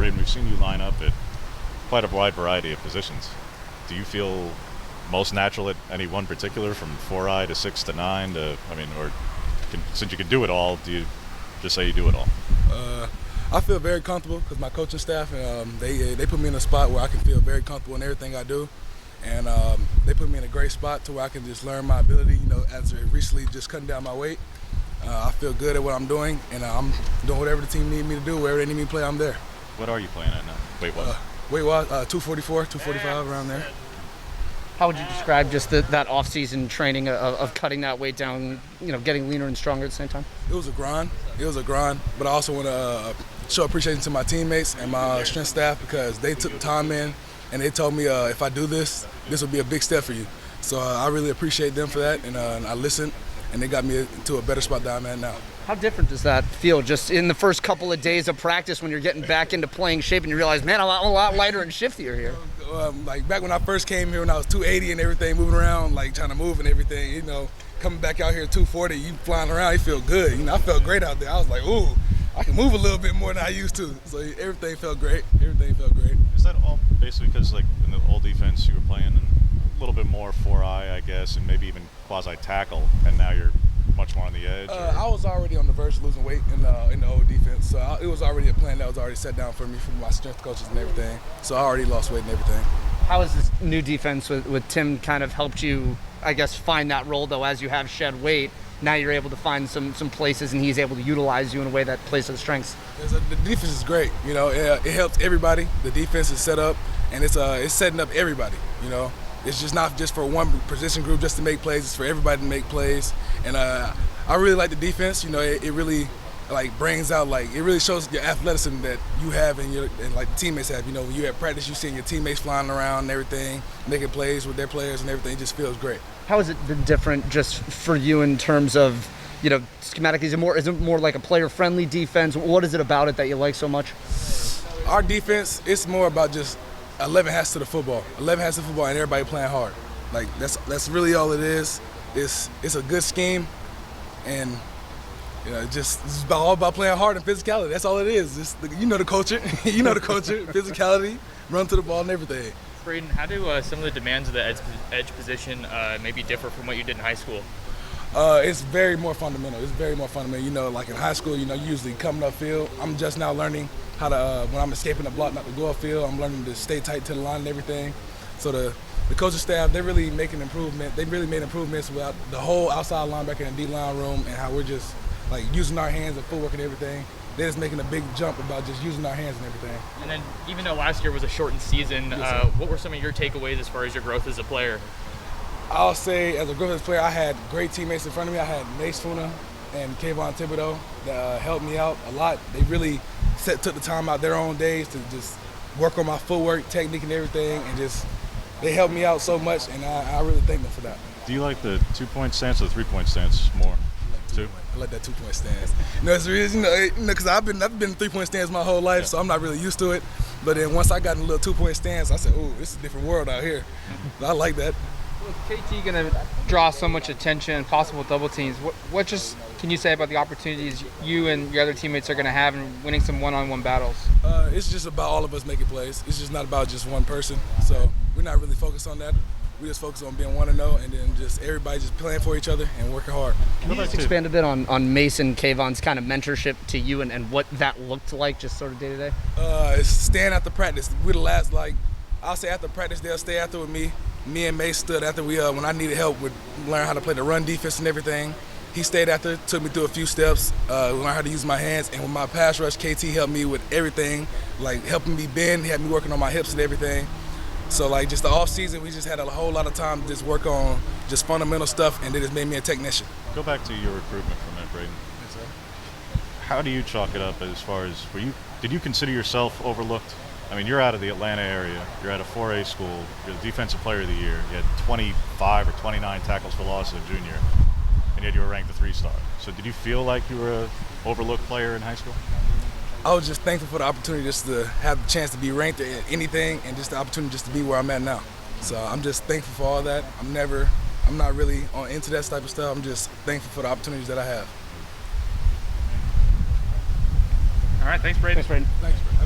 Bradyn, we've seen you line up at quite a wide variety of positions. Do you feel most natural at any one particular, from 4i to 6 to 9 to, since you can do it all, do you just say you do it all? I feel very comfortable because my coaching staff, they put me in a spot where I can feel very comfortable in everything I do. And they put me in a great spot to where I can just learn my ability, as of recently just cutting down my weight. I feel good at what I'm doing, and I'm doing whatever the team need me to do. Wherever they need me to play, I'm there. What are you playing at now? Weight-wise? Weight-wise, 244, 245, around there. How would you describe just that off-season training of cutting that weight down, getting leaner and stronger at the same time? It was a grind. But I also want to show appreciation to my teammates and my strength staff because they took the time in and they told me if I do this, this will be a big step for you. So I really appreciate them for that, and I listened, and they got me to a better spot that I'm at now. How different does that feel just in the first couple of days of practice when you're getting back into playing shape and you realize, man, I'm a lot lighter and shiftier here? Like back when I first came here when I was 280 and everything, moving around, like trying to move and everything, coming back out here at 240, you flying around, you feel good. I felt great out there. I was like, ooh, I can move a little bit more than I used to. So everything felt great. Is that all basically because, like, in the old defense you were playing a little bit more 4i, I guess, and maybe even quasi-tackle, and now you're much more on the edge? I was already on the verge of losing weight in the old defense, so it was already a plan that was already set down for me from my strength coaches and everything. So I already lost weight and everything. How has this new defense with Tim kind of helped you, I guess, find that role, though, as you have shed weight? Now you're able to find some places, and he's able to utilize you in a way that plays to the strengths. The defense is great. It helps everybody. The defense is set up, and it's setting up everybody. It's just not just for one position group just to make plays. It's for everybody to make plays. And I really like the defense. It really brings out, it really shows your athleticism that you have and the teammates have. When you're at practice, you seeing your teammates flying around and everything, making plays with their players and everything. It just feels great. How has it been different just for you in terms of, schematically? Is it more like a player-friendly defense? What is it about it that you like so much? Our defense, it's more about just 11 hats to the football. 11 hats to football and everybody playing hard. That's really all it is. It's a good scheme, and it's all about playing hard and physicality. That's all it is. The culture. Physicality, run to the ball and everything. Bradyn, how do some of the demands of the edge position maybe differ from what you did in high school? It's very more fundamental. Like in high school, you usually coming upfield. I'm just now learning how to, when I'm escaping the block, not to go upfield. I'm learning to stay tight to the line and everything. So the coaching staff, they're really making improvement. They really made improvements with the whole outside linebacker and D-line room, and how we're just using our hands and footwork and everything. They're just making a big jump about just using our hands and everything. And then, even though last year was a shortened season, what were some of your takeaways as far as your growth as a player? I'll say, as a growth as a player, I had great teammates in front of me. I had Mace Funa and Kayvon Thibodeau that helped me out a lot. They really took the time out their own days to just work on my footwork, technique, and everything, and they helped me out so much, and I really thank them for that. Do you like the 2-point stance or the 3-point stance more? I like that 2-point stance. It's really, because I've been 3-point stance my whole life, so I'm not really used to it. But then once I got in a little 2-point stance, I said, "Ooh, this is a different world out here." So I like that. With KT going to draw so much attention, possible double teams, what just can you say about the opportunities you and your other teammates are going to have in winning some one-on-one battles? It's just about all of us making plays. It's just not about just one person. So we're not really focused on that. We just focus on being 1-0, and then just everybody just playing for each other and working hard. Can you just expand a bit on Mason Kayvon's kind of mentorship to you and what that looked like, just sort of day to day? It's staying after practice. We're the last, I'll say after practice, they'll stay after with me. Me and Mace stood after when I needed help with learning how to play the run defense and everything. He stayed after, took me through a few steps, learned how to use my hands. And with my pass rush, KT helped me with everything, helping me bend, he had me working on my hips and everything. So just the off season, we just had a whole lot of time to just work on just fundamental stuff, and it just made me a technician. Go back to your recruitment for a minute, Bradyn. Yes, sir. How do you chalk it up as far as, did you consider yourself overlooked? I mean, you're out of the Atlanta area, you're at a 4A school, you're the defensive player of the year, you had 25 or 29 tackles for loss as a junior, and yet you were ranked a 3-star. So did you feel like you were an overlooked player in high school? I was just thankful for the opportunity just to have the chance to be ranked at anything, and just the opportunity just to be where I'm at now. So I'm just thankful for all that. I'm not really into that type of stuff. I'm just thankful for the opportunities that I have. All right, thanks, Bradyn. Thanks, Bradyn. Thanks, Bradyn.